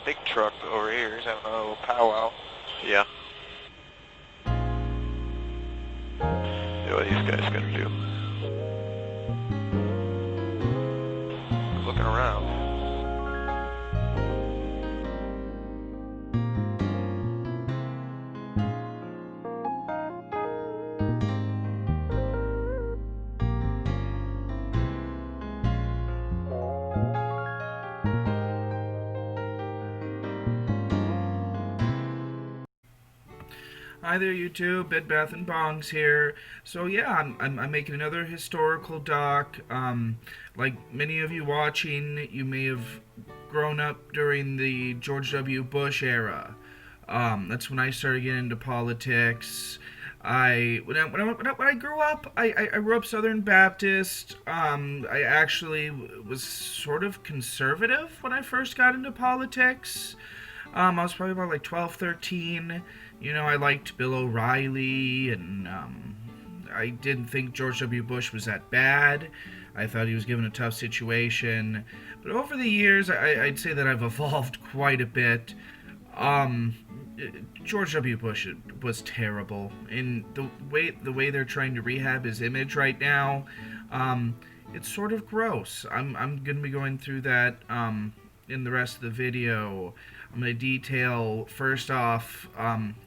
big truck over here. He's having a little powwow. Yeah. Yeah, what are these guys gonna do? Looking around. Hi there, YouTube. Bed Bath and Bongs here. So yeah, I'm making another historical doc. Like many of you watching, you may have grown up during the George W. Bush era. That's when I started getting into politics. When I grew up, I grew up Southern Baptist. I actually was sort of conservative when I first got into politics. I was probably about like 12, 13. You know, I liked Bill O'Reilly, and I didn't think George W. Bush was that bad. I thought he was given a tough situation. But over the years, I'd say that I've evolved quite a bit. Um, George W. Bush was terrible. And the way they're trying to rehab his image right now, it's sort of gross. I'm going to be going through that in the rest of the video. I'm going to detail, first off,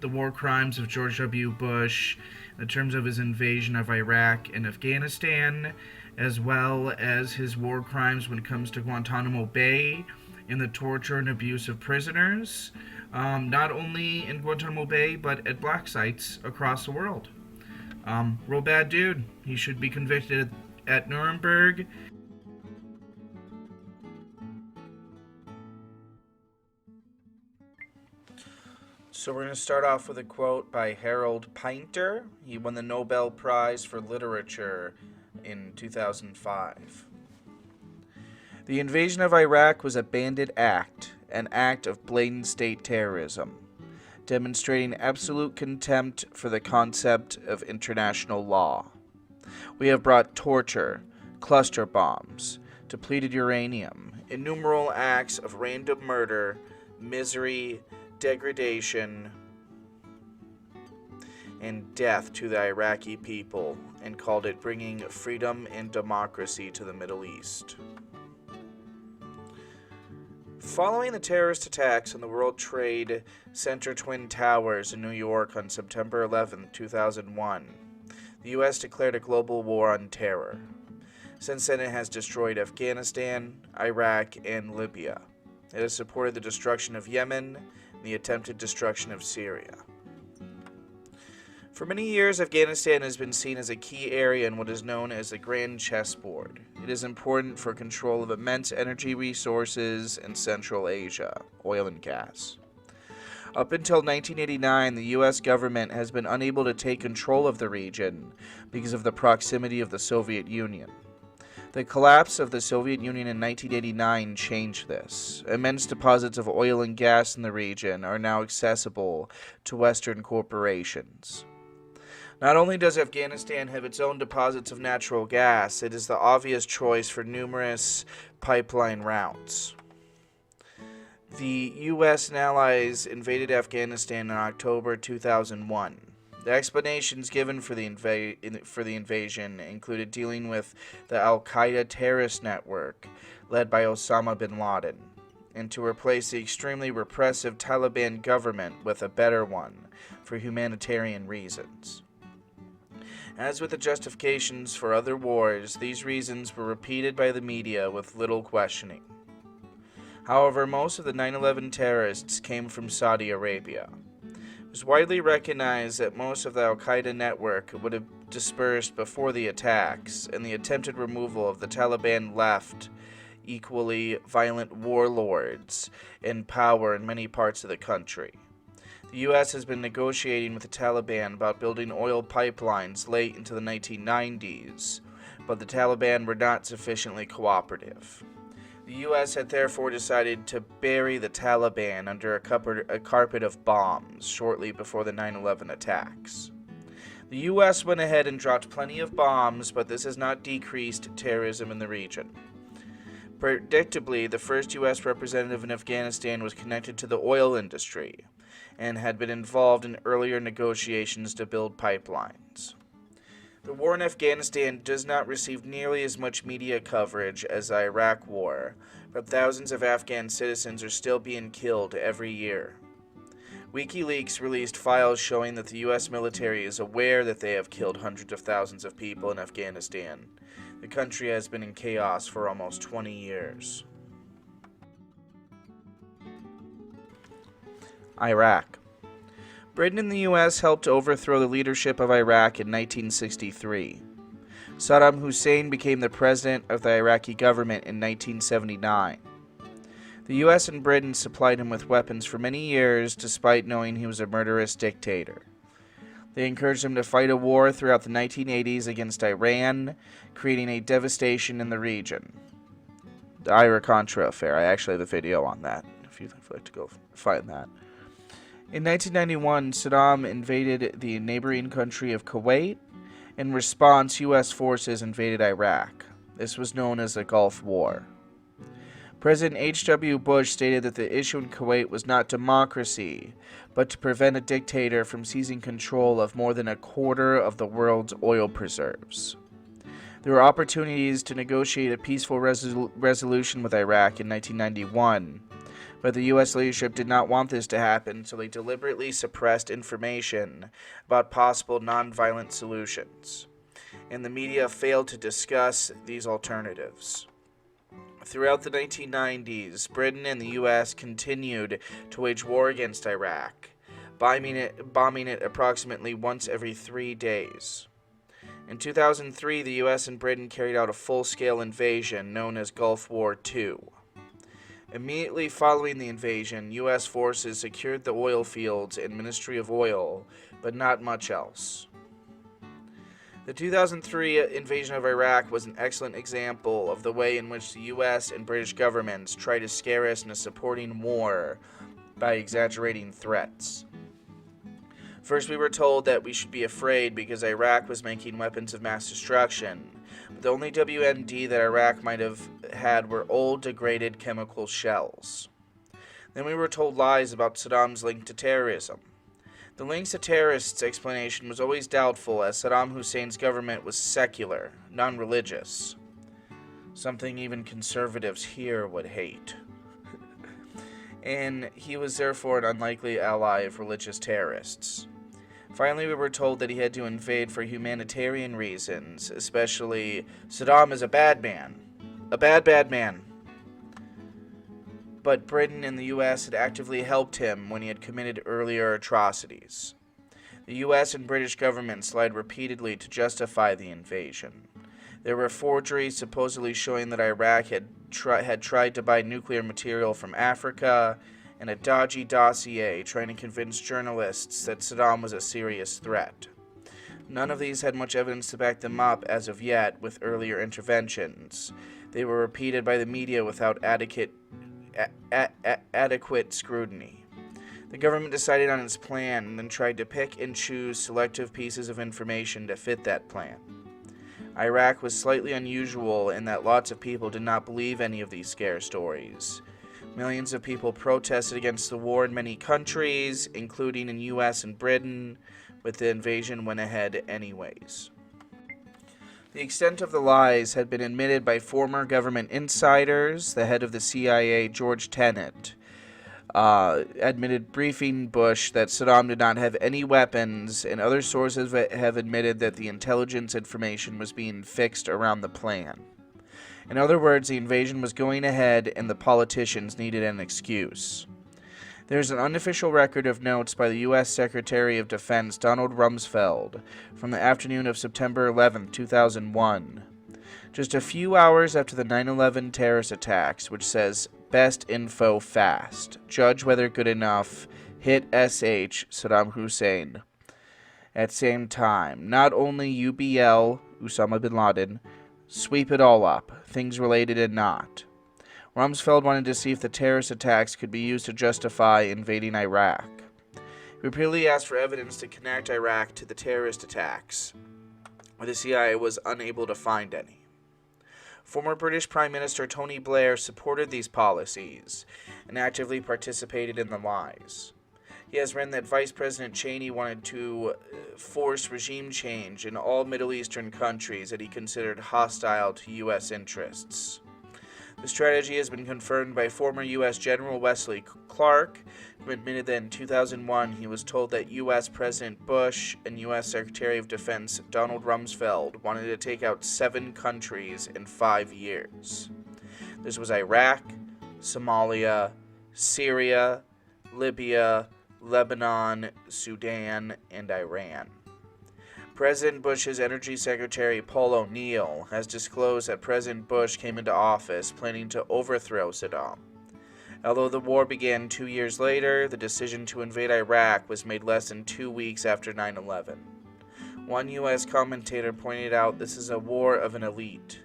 the war crimes of George W. Bush in terms of his invasion of Iraq and Afghanistan, as well as his war crimes when it comes to Guantanamo Bay and the torture and abuse of prisoners, not only in Guantanamo Bay, but at black sites across the world. Real bad dude. He should be convicted at Nuremberg. So we're going to start off with a quote by Harold Pinter. He won the Nobel Prize for Literature in 2005. The invasion of Iraq was a bandit act, an act of blatant state terrorism, demonstrating absolute contempt for the concept of international law. We have brought torture, cluster bombs, depleted uranium, innumerable acts of random murder, misery, degradation, and death to the Iraqi people, and called it bringing freedom and democracy to the Middle East. Following the terrorist attacks on the World Trade Center Twin Towers in New York on September 11, 2001, the U.S. declared a global war on terror. Since then, it has destroyed Afghanistan, Iraq, and Libya. It has supported the destruction of Yemen and the attempted destruction of Syria. For many years, Afghanistan has been seen as a key area in what is known as the Grand Chessboard. It is important for control of immense energy resources in Central Asia, oil and gas. Up until 1989, the U.S. government has been unable to take control of the region because of the proximity of the Soviet Union. The collapse of the Soviet Union in 1989 changed this. Immense deposits of oil and gas in the region are now accessible to Western corporations. Not only does Afghanistan have its own deposits of natural gas, it is the obvious choice for numerous pipeline routes. The U.S. and allies invaded Afghanistan in October 2001. The explanations given for the invasion included dealing with the al-Qaeda terrorist network led by Osama bin Laden, and to replace the extremely repressive Taliban government with a better one for humanitarian reasons. As with the justifications for other wars, these reasons were repeated by the media with little questioning. However, most of the 9/11 terrorists came from Saudi Arabia. It was widely recognized that most of the al-Qaeda network would have dispersed before the attacks, and the attempted removal of the Taliban left equally violent warlords in power in many parts of the country. The U.S. has been negotiating with the Taliban about building oil pipelines late into the 1990s, but the Taliban were not sufficiently cooperative. The U.S. had therefore decided to bury the Taliban under a carpet of bombs shortly before the 9/11 attacks. The U.S. went ahead and dropped plenty of bombs, but this has not decreased terrorism in the region. Predictably, the first U.S. representative in Afghanistan was connected to the oil industry and had been involved in earlier negotiations to build pipelines. The war in Afghanistan does not receive nearly as much media coverage as the Iraq War, but thousands of Afghan citizens are still being killed every year. WikiLeaks released files showing that the U.S. military is aware that they have killed hundreds of thousands of people in Afghanistan. The country has been in chaos for almost 20 years. Iraq. Britain and the U.S. helped overthrow the leadership of Iraq in 1963. Saddam Hussein became the president of the Iraqi government in 1979. The U.S. and Britain supplied him with weapons for many years, despite knowing he was a murderous dictator. They encouraged him to fight a war throughout the 1980s against Iran, creating a devastation in the region. The Ira-Contra affair. I actually have a video on that, if you'd like to go find that. In 1991, Saddam invaded the neighboring country of Kuwait. In response, U.S. forces invaded Iraq. This was known as the Gulf War. President H.W. Bush stated that the issue in Kuwait was not democracy, but to prevent a dictator from seizing control of more than a quarter of the world's oil preserves. There were opportunities to negotiate a peaceful resolution with Iraq in 1991, but the U.S. leadership did not want this to happen, so they deliberately suppressed information about possible nonviolent solutions, and the media failed to discuss these alternatives. Throughout the 1990s, Britain and the U.S. continued to wage war against Iraq, bombing it approximately once every 3 days. In 2003, the U.S. and Britain carried out a full-scale invasion known as Gulf War II. Immediately following the invasion, U.S. forces secured the oil fields and Ministry of Oil, but not much else. The 2003 invasion of Iraq was an excellent example of the way in which the U.S. and British governments try to scare us into supporting war by exaggerating threats. First, we were told that we should be afraid because Iraq was making weapons of mass destruction, but the only WMD that Iraq might have had were old, degraded chemical shells. Then we were told lies about Saddam's link to terrorism. The links to terrorists explanation was always doubtful, as Saddam Hussein's government was secular, non-religious. Something even conservatives here would hate. And he was therefore an unlikely ally of religious terrorists. Finally, we were told that he had to invade for humanitarian reasons, especially Saddam is a bad man. A bad man. But Britain and the U.S. had actively helped him when he had committed earlier atrocities. The U.S. and British governments lied repeatedly to justify the invasion. There were forgeries supposedly showing that Iraq had tried to buy nuclear material from Africa, and a dodgy dossier trying to convince journalists that Saddam was a serious threat. None of these had much evidence to back them up as of yet with earlier interventions. They were repeated by the media without adequate scrutiny. The government decided on its plan and then tried to pick and choose selective pieces of information to fit that plan. Iraq was slightly unusual in that lots of people did not believe any of these scare stories. Millions of people protested against the war in many countries, including in U.S. and Britain, but the invasion went ahead anyways. The extent of the lies had been admitted by former government insiders. The head of the CIA, George Tenet, admitted briefing Bush that Saddam did not have any weapons, and other sources have admitted that the intelligence information was being fixed around the plan. In other words, the invasion was going ahead and the politicians needed an excuse. There is an unofficial record of notes by the U.S. Secretary of Defense Donald Rumsfeld from the afternoon of September 11, 2001, just a few hours after the 9/11 terrorist attacks, which says, "Best info fast. Judge whether good enough. Hit SH Saddam Hussein." At same time, not only UBL, Osama bin Laden, sweep it all up, things related and not. Rumsfeld wanted to see if the terrorist attacks could be used to justify invading Iraq. He repeatedly asked for evidence to connect Iraq to the terrorist attacks, but the CIA was unable to find any. Former British Prime Minister Tony Blair supported these policies and actively participated in the lies. He has written that Vice President Cheney wanted to force regime change in all Middle Eastern countries that he considered hostile to U.S. interests. The strategy has been confirmed by former U.S. General Wesley Clark, who admitted that in 2001 he was told that U.S. President Bush and U.S. Secretary of Defense Donald Rumsfeld wanted to take out 7 countries in 5 years. This was Iraq, Somalia, Syria, Libya, Lebanon, Sudan, and Iran. President Bush's Energy Secretary Paul O'Neill has disclosed that President Bush came into office planning to overthrow Saddam. Although the war began 2 years later, the decision to invade Iraq was made less than 2 weeks after 9/11. One U.S. commentator pointed out this is a war of an elite.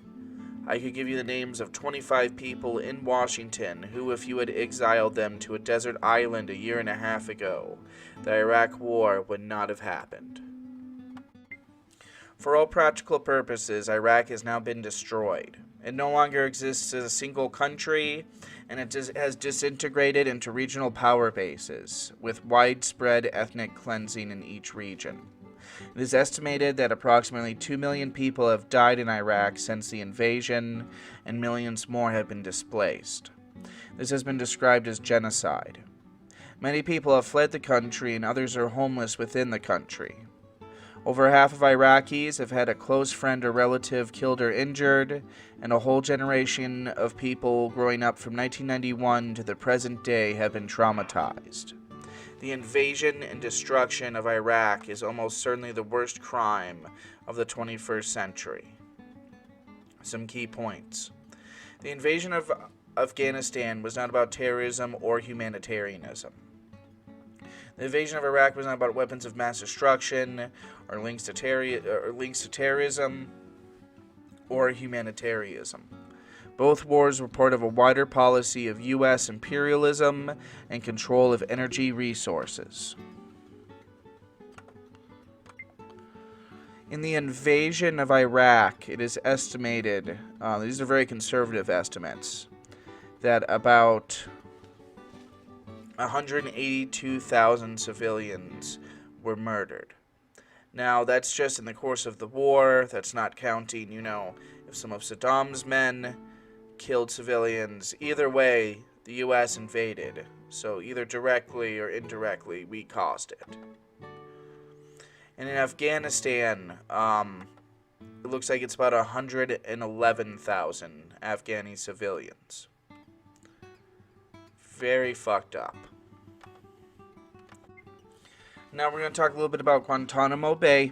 I could give you the names of 25 people in Washington who, if you had exiled them to a desert island a year and a half ago, the Iraq War would not have happened. For all practical purposes, Iraq has now been destroyed. It no longer exists as a single country, and it has disintegrated into regional power bases, with widespread ethnic cleansing in each region. It is estimated that approximately 2 million people have died in Iraq since the invasion, and millions more have been displaced. This has been described as genocide. Many people have fled the country, and others are homeless within the country. Over half of Iraqis have had a close friend or relative killed or injured, and a whole generation of people growing up from 1991 to the present day have been traumatized. The invasion and destruction of Iraq is almost certainly the worst crime of the 21st century. Some key points. The invasion of Afghanistan was not about terrorism or humanitarianism. The invasion of Iraq was not about weapons of mass destruction or links to terrorism or humanitarianism. Both wars were part of a wider policy of U.S. imperialism and control of energy resources. In the invasion of Iraq, it is estimated, these are very conservative estimates, that about 182,000 civilians were murdered. Now, that's just in the course of the war. That's not counting, if some of Saddam's men killed civilians. Either way, the U.S. invaded. So either directly or indirectly, we caused it. And in Afghanistan, it looks like it's about 111,000 Afghani civilians. Very fucked up. Now we're going to talk a little bit about Guantanamo Bay.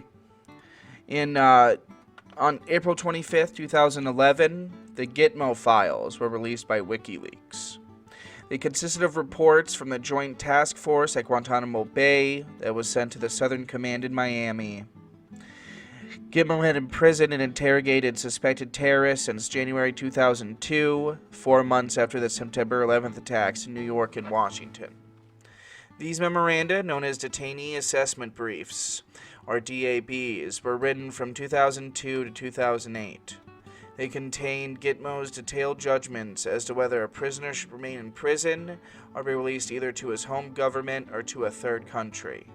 On April 25th, 2011, the Gitmo files were released by WikiLeaks. They consisted of reports from the Joint Task Force at Guantanamo Bay that was sent to the Southern Command in Miami. Gitmo had imprisoned and interrogated suspected terrorists since January 2002, 4 months after the September 11th attacks in New York and Washington. These memoranda, known as Detainee Assessment Briefs, or DABs, were written from 2002 to 2008. They contained Gitmo's detailed judgments as to whether a prisoner should remain in prison or be released either to his home government or to a third country.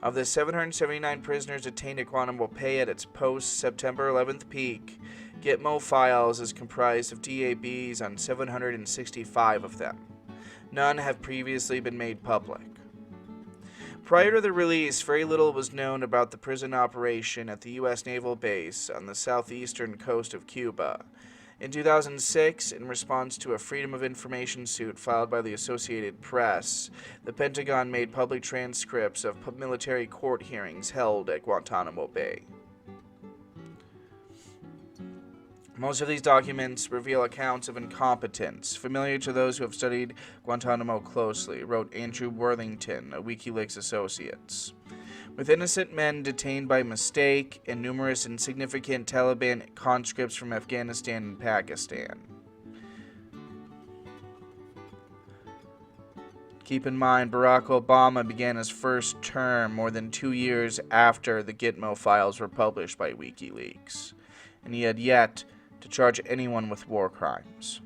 Of the 779 prisoners detained at Guantanamo Bay at its post-September 11th peak, Gitmo files is comprised of DABs on 765 of them. None have previously been made public. Prior to the release, very little was known about the prison operation at the U.S. Naval Base on the southeastern coast of Cuba. In 2006, in response to a Freedom of Information suit filed by the Associated Press, the Pentagon made public transcripts of military court hearings held at Guantanamo Bay. Most of these documents reveal accounts of incompetence, familiar to those who have studied Guantanamo closely, wrote Andrew Worthington, a WikiLeaks associate. With innocent men detained by mistake and numerous insignificant Taliban conscripts from Afghanistan and Pakistan. Keep in mind, Barack Obama began his first term more than 2 years after the Gitmo files were published by WikiLeaks, and he had yet to charge anyone with war crimes.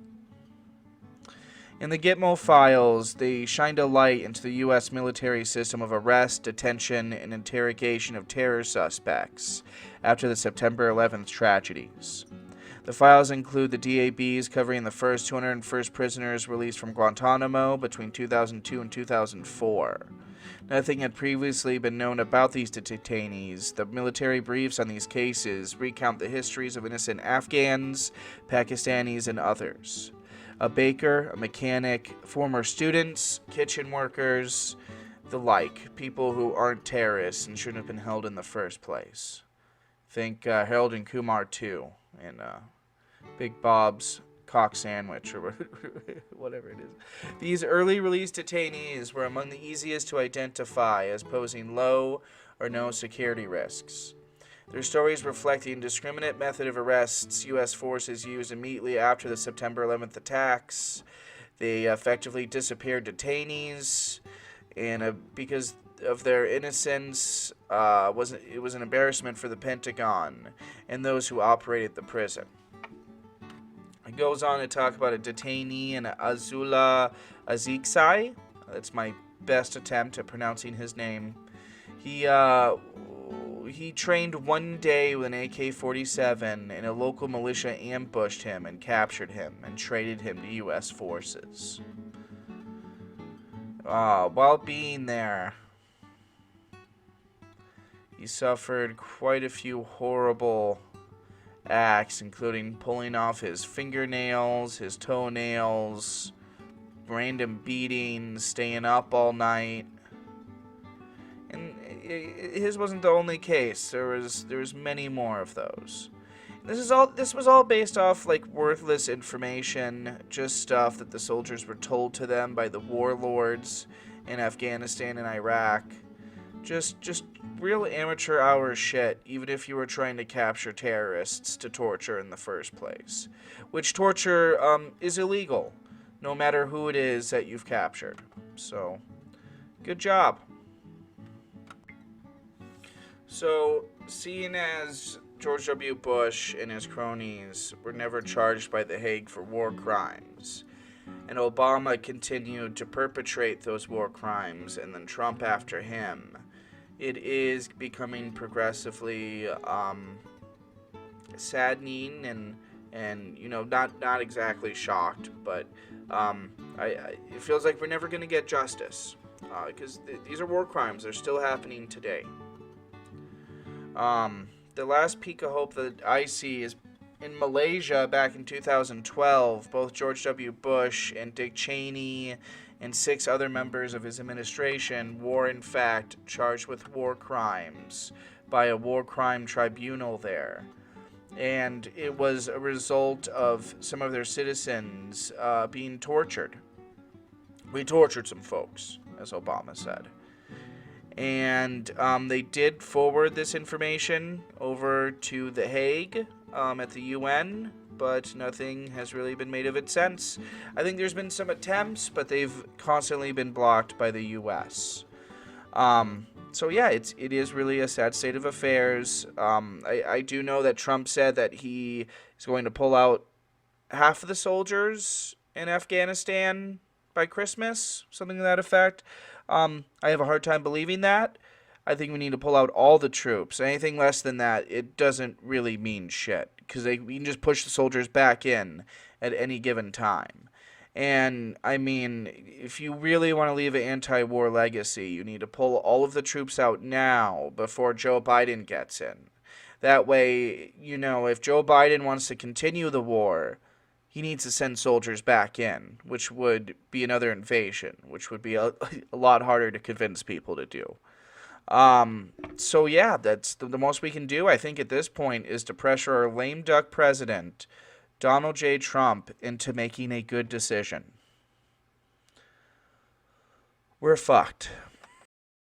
In the Gitmo files, they shined a light into the U.S. military system of arrest, detention, and interrogation of terror suspects after the September 11th tragedies. The files include the DABs covering the first 201st prisoners released from Guantanamo between 2002 and 2004. Nothing had previously been known about these detainees. The military briefs on these cases recount the histories of innocent Afghans, Pakistanis, and others. A baker, a mechanic, former students, kitchen workers, the like. People who aren't terrorists and shouldn't have been held in the first place. Think Harold and Kumar 2 and Big Bob's cock sandwich or whatever it is. These early release detainees were among the easiest to identify as posing low or no security risks. Their stories reflect the indiscriminate method of arrests U.S. forces used immediately after the September 11th attacks. They effectively disappeared detainees, and because of their innocence, it was an embarrassment for the Pentagon and those who operated the prison. It goes on to talk about a detainee in Azula Aziksai. That's my best attempt at pronouncing his name. He trained one day with an AK-47, and a local militia ambushed him and captured him and traded him to U.S. forces. While being there, he suffered quite a few horrible acts, including pulling off his fingernails, his toenails, random beatings, staying up all night. And his wasn't the only case. There was many more of those. This was all based off like worthless information, just stuff that the soldiers were told to them by the warlords in Afghanistan and Iraq. Just real amateur hour shit, even if you were trying to capture terrorists to torture in the first place. Which torture is illegal, no matter who it is that you've captured. So, good job. So, seeing as George W. Bush and his cronies were never charged by The Hague for war crimes, and Obama continued to perpetrate those war crimes, and then Trump after him, it is becoming progressively saddening and you know, not exactly shocked, but it feels like we're never going to get justice because these are war crimes. They're still happening today. The last peak of hope that I see is in Malaysia back in 2012. Both George W. Bush and Dick Cheney and 6 other members of his administration were in fact charged with war crimes by a war crime tribunal there. And it was a result of some of their citizens being tortured. We tortured some folks, as Obama said. And they did forward this information over to The Hague at the UN, but nothing has really been made of it since. I think there's been some attempts, but they've constantly been blocked by the US. So yeah, it is really a sad state of affairs. I do know that Trump said that he is going to pull out half of the soldiers in Afghanistan by Christmas, something to that effect. I have a hard time believing that. I think we need to pull out all the troops. Anything less than that, it doesn't really mean shit, because we can just push the soldiers back in at any given time. And, I mean, if you really want to leave an anti-war legacy, you need to pull all of the troops out now before Joe Biden gets in. That way, you know, if Joe Biden wants to continue the war, he needs to send soldiers back in, which would be another invasion, which would be a lot harder to convince people to do. So yeah, that's the most we can do, I think, at this point, is to pressure our lame duck president, Donald J. Trump, into making a good decision. We're fucked.